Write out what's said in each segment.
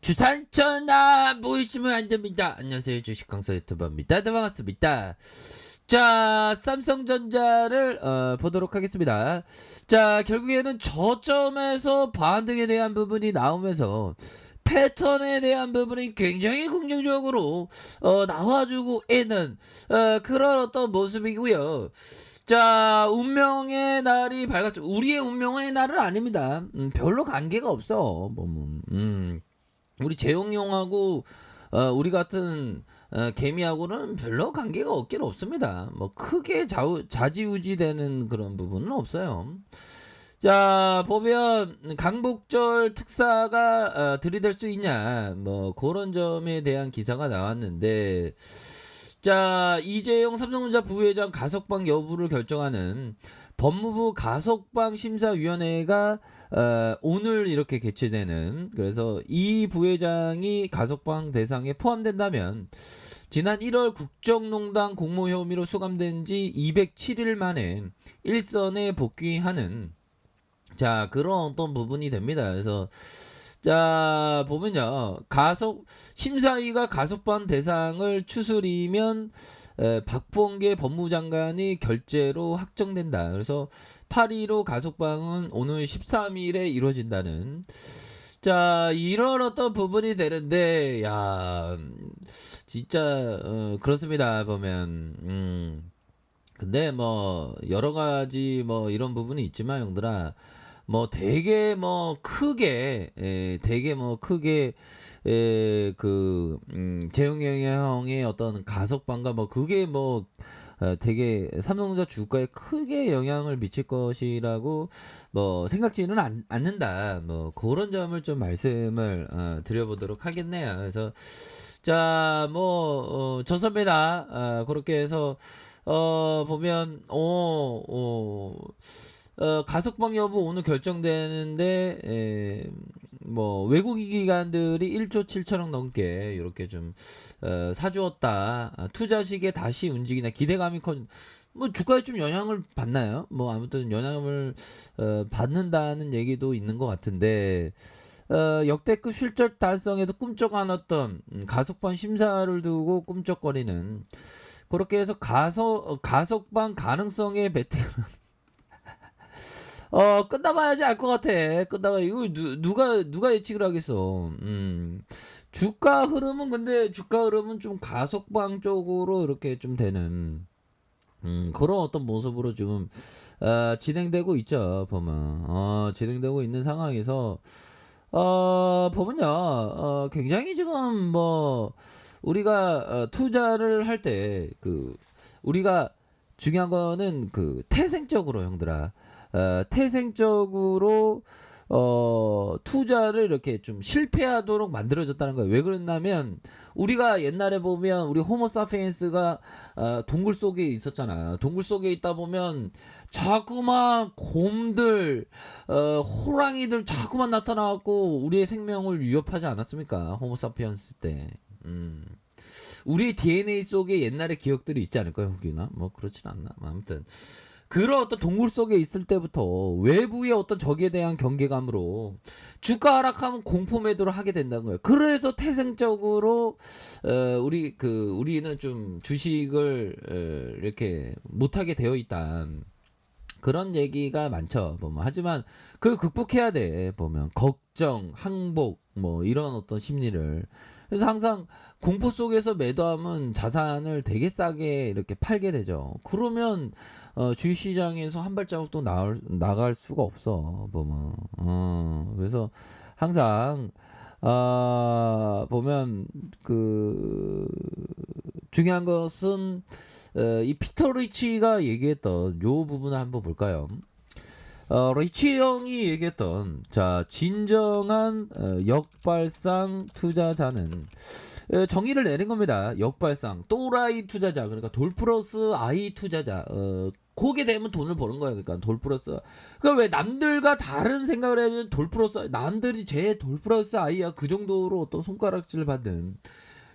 주산천하 모이시면 안 됩니다. 안녕하세요. 주식 강사 유튜버입니다. 네, 반갑습니다. 자, 삼성전자를 보도록 하겠습니다. 자, 결국에는 저점에서 반등에 대한 부분이 나오면서 패턴에 대한 부분이 굉장히 긍정적으로 나와주고 있는 그런 어떤 모습이고요. 자, 운명의 날이 밝았습니다. 우리의 운명의 날은 아닙니다. 별로 관계가 없어. 우리 재용용하고 우리 같은 개미하고는 별로 관계가 없긴 없습니다. 뭐 크게 좌지우지되는 그런 부분은 없어요. 자, 보면 강복절 특사가 들이댈 수 있냐, 뭐 그런 점에 대한 기사가 나왔는데, 자, 이재용 삼성전자 부회장 가석방 여부를 결정하는 법무부 가석방 심사위원회가 오늘 이렇게 개최되는, 그래서 이 부회장이 가석방 대상에 포함된다면 지난 1월 국정농단 공모 혐의로 수감된 지 207일 만에 일선에 복귀하는, 자, 그런 어떤 부분이 됩니다. 그래서 자, 보면요, 심사위가 가석방 대상을 추스리면 박범계 법무장관이 결재로 확정된다. 그래서 8.15 가석방은 오늘 13일에 이루어진다는, 자, 이런 어떤 부분이 되는데, 야, 진짜 그렇습니다. 보면 근데 뭐 여러 가지 뭐 이런 부분이 있지만, 형들아, 뭐 되게 뭐 크게, 되게 뭐 크게, 재용이 형의 어떤 가석방과 뭐 그게 뭐 되게 삼성전자 주가에 크게 영향을 미칠 것이라고 뭐 생각지는 않는다. 뭐 그런 점을 좀 말씀을 드려보도록 하겠네요. 그래서 자, 뭐 좋습니다. 그렇게 해서 보면 가석방 여부 오늘 결정되는데, 뭐 외국 기관들이 1조 7천억 넘게 이렇게 좀 사주었다. 투자식에 다시 움직이나 기대감이 뭐 주가에 좀 영향을 받나요? 뭐 아무튼 영향을 받는다는 얘기도 있는 것 같은데, 역대급 실적 달성에도 꿈쩍 않았던 가석방 심사를 두고 꿈쩍거리는, 그렇게 해서 가석방 가능성의 베테랑 끝나봐야지 알 것 같아. 끝나봐. 이거 누가 예측을 하겠어. 주가 흐름은, 근데 주가 흐름은 좀 가속방 쪽으로 이렇게 좀 되는, 그런 어떤 모습으로 지금 진행되고 있죠. 보면 진행되고 있는 상황에서 보면요, 굉장히 지금 뭐 우리가 투자를 할 때 우리가 중요한 거는 태생적으로, 형들아, 태생적으로 투자를 이렇게 좀 실패하도록 만들어졌다는 거예요. 왜 그랬냐면, 우리가 옛날에 보면 우리 호모사피엔스가 동굴 속에 있었잖아. 동굴 속에 있다 보면 자꾸만 곰들, 호랑이들 자꾸만 나타나갖고 우리의 생명을 위협하지 않았습니까? 호모사피엔스 때. 우리의 DNA 속에 옛날의 기억들이 있지 않을까요, 혹이나? 뭐 그렇진 않나. 아무튼 그런 어떤 동굴 속에 있을 때부터 외부의 어떤 적에 대한 경계감으로 주가 하락하면 공포 매도를 하게 된다는 거예요. 그래서 태생적으로 우리는 좀 주식을 이렇게 못하게 되어 있다. 그런 얘기가 많죠. 보면. 하지만 그걸 극복해야 돼. 보면 걱정, 항복, 뭐 이런 어떤 심리를. 그래서 항상 공포 속에서 매도하면 자산을 되게 싸게 이렇게 팔게 되죠. 그러면 주식시장에서 한 발자국도 나갈 수가 없어. 보면. 그래서 항상 보면 중요한 것은 이 피터 리치가 얘기했던 요 부분을 한번 볼까요? 리치 형이 얘기했던, 자, 진정한 역발상 투자자는, 정의를 내린 겁니다. 역발상 또라이 투자자, 그러니까 돌 플러스 아이 투자자. 그게 되면 돈을 버는 거야. 그러니까 돌 플러스, 그러니까 왜 남들과 다른 생각을 해야 되는, 돌 플러스 남들이 제 돌 플러스 아이야, 그 정도로 어떤 손가락질을 받는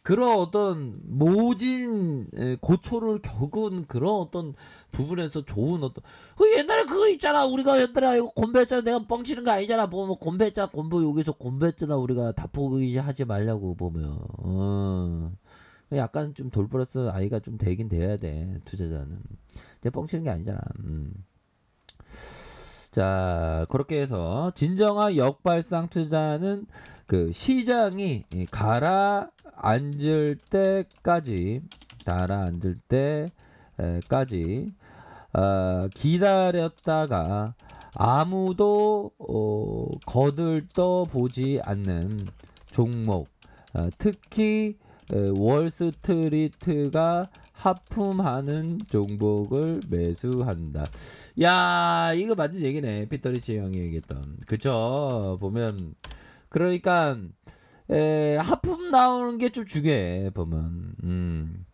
그런 어떤 모진 고초를 겪은 그런 어떤 부분에서 좋은 어떤 옛날에 그거 있잖아. 우리가 옛날에 이거 곤배했잖아. 내가 뻥치는 거 아니잖아. 보면 곤배했잖아. 곤보 여기서 곤배했잖아. 우리가 다포기 하지 말라고 보면. 약간 좀 돌플러스 아이가 좀 되긴 돼야 돼. 투자자는. 내가 뻥치는 게 아니잖아. 자, 그렇게 해서 진정한 역발상 투자는 그 시장이 가라앉을 때까지 기다렸다가 아무도 거들떠 보지 않는 종목, 특히 월스트리트가 하품하는 종목을 매수한다. 야, 이거 맞는 얘기네. 피터리치 형이 얘기했던. 그쵸? 보면 그러니까 하품 나오는 게 좀 중요해. 보면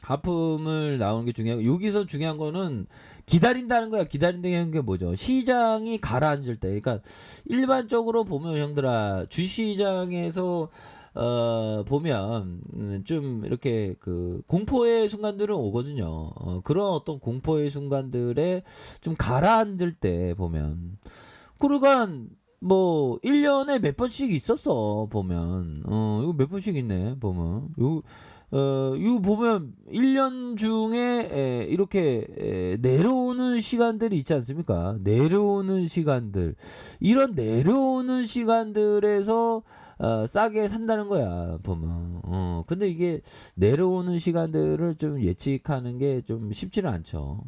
하품을 나오는 게 중요하고 여기서 중요한 거는 기다린다는 거야. 기다린다는 게 뭐죠? 시장이 가라앉을 때. 그러니까 일반적으로 보면 형들아 주시장에서 보면 좀 이렇게 그 공포의 순간들은 오거든요. 그런 어떤 공포의 순간들에 좀 가라앉을 때 보면 그러니까 뭐 1년에 몇 번씩 있었어 보면 이거 몇 번씩 있네 보면 이거 보면 1년 중에 이렇게 내려오는 시간들이 있지 않습니까? 내려오는 시간들. 이런 내려오는 시간들에서 싸게 산다는 거야, 보면. 근데 이게 내려오는 시간들을 좀 예측하는 게 좀 쉽지는 않죠.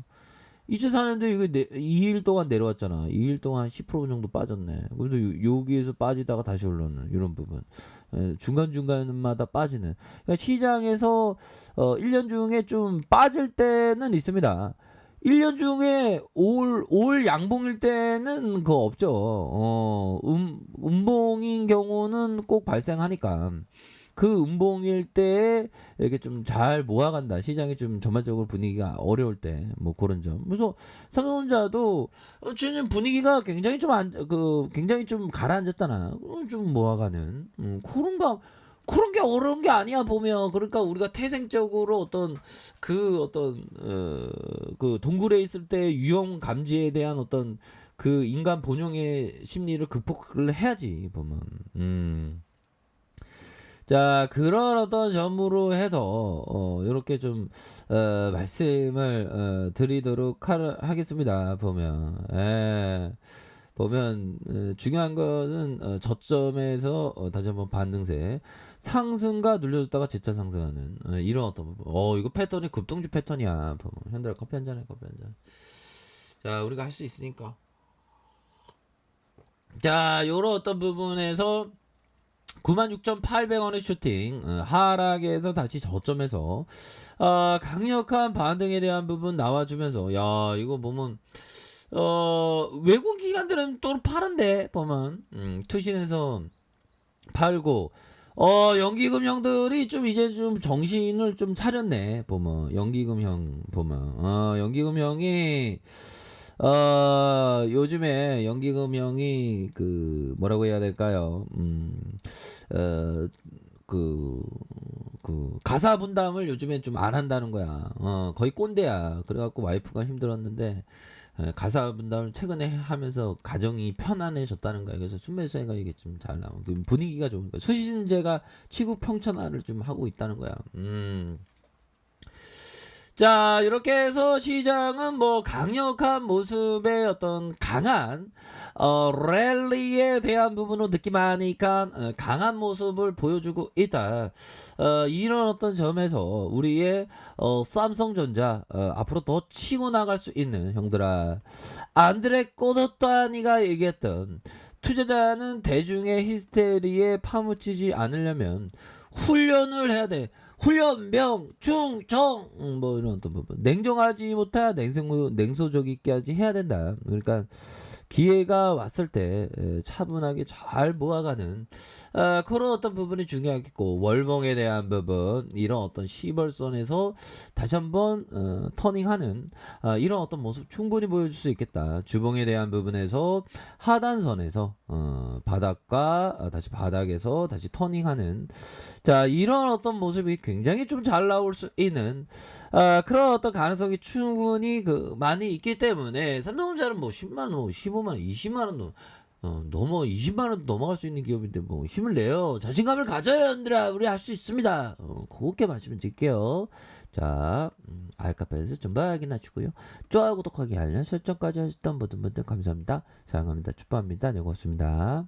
2004년도 이거 2일 동안 내려왔잖아. 2일 동안 10% 정도 빠졌네. 그래도 여기에서 빠지다가 다시 올라오는 이런 부분. 중간중간마다 빠지는. 그러니까 시장에서 1년 중에 좀 빠질 때는 있습니다. 1년 중에 올 양봉일 때는 그거 없죠. 음봉인 경우는 꼭 발생하니까. 그 음봉일 때 이렇게 좀 잘 모아간다. 시장이 좀 전반적으로 분위기가 어려울 때 뭐 그런 점. 그래서 삼성전자도 지금 분위기가 굉장히 굉장히 좀 가라앉았잖아. 좀 모아가는 그런 게 어려운 게 아니야 보면. 그러니까 우리가 태생적으로 그 동굴에 있을 때 위험 감지에 대한 어떤 그 인간 본용의 심리를 극복을 해야지 보면. 자, 그런 어떤 점으로 해서, 요렇게 좀, 말씀을, 드리도록 하겠습니다. 보면, 보면, 중요한 거는, 저점에서, 다시 한번 반등세. 상승과 눌려줬다가 재차 상승하는, 이런 어떤, 부분. 이거 패턴이 급등주 패턴이야. 보면. 현대라 커피 한 잔에 커피 한 잔. 자, 우리가 할 수 있으니까. 자, 요런 어떤 부분에서, 96,800원의 슈팅 하락에서 다시 저점에서 강력한 반등에 대한 부분 나와주면서 야 이거 보면 외국 기관들은 또 파는데 보면 투신해서 팔고 연기금형들이 좀 이제 좀 정신을 좀 차렸네 보면 연기금형 보면 연기금형이 요즘에 연기금형이 그 뭐라고 해야 될까요? 어, 그, 가사 분담을 요즘에 좀 안 한다는 거야. 거의 꼰대야. 그래갖고 와이프가 힘들었는데, 가사 분담을 최근에 하면서 가정이 편안해졌다는 거야. 그래서 순매수가 이게 좀 잘 나오고, 분위기가 좋은 거야. 수신제가 치국 평천화를 좀 하고 있다는 거야. 자, 이렇게 해서 시장은 뭐 강력한 모습의 어떤 강한 랠리에 대한 부분으로 느낌하니까 강한 모습을 보여주고 있다. 이런 어떤 점에서 우리의 삼성전자 앞으로 더 치고 나갈 수 있는 형들아. 안드레 꼬도타니가 얘기했던 투자자는 대중의 히스테리에 파묻히지 않으려면 훈련을 해야 돼. 훈련병 충청 뭐 이런 어떤 부분 냉정하지 못해 냉소적이게까지 해야 된다. 그러니까 기회가 왔을 때 차분하게 잘 모아가는 그런 어떤 부분이 중요하겠고 월봉에 대한 부분 이런 어떤 시벌선에서 다시 한번 터닝하는 이런 어떤 모습 충분히 보여줄 수 있겠다. 주봉에 대한 부분에서 하단선에서 바닥과 다시 바닥에서 다시 터닝하는 자 이런 어떤 모습이 굉장히 좀 잘 나올 수 있는 그런 어떤 가능성이 충분히 많이 있기 때문에 삼성전자는 뭐 10만 원, 15만 원, 20만 원 넘어 20만 원 넘어갈 수 있는 기업인데 뭐 힘을 내요. 자신감을 가져요, 얘들아. 우리 할 수 있습니다. 그렇게 말씀을 드릴게요. 자, 알카페에서 좀 확인하시고요. 좋아요, 구독하기, 알람 설정까지 하셨던 모든 분들 감사합니다. 사랑합니다. 축복합니다. 네, 고맙습니다.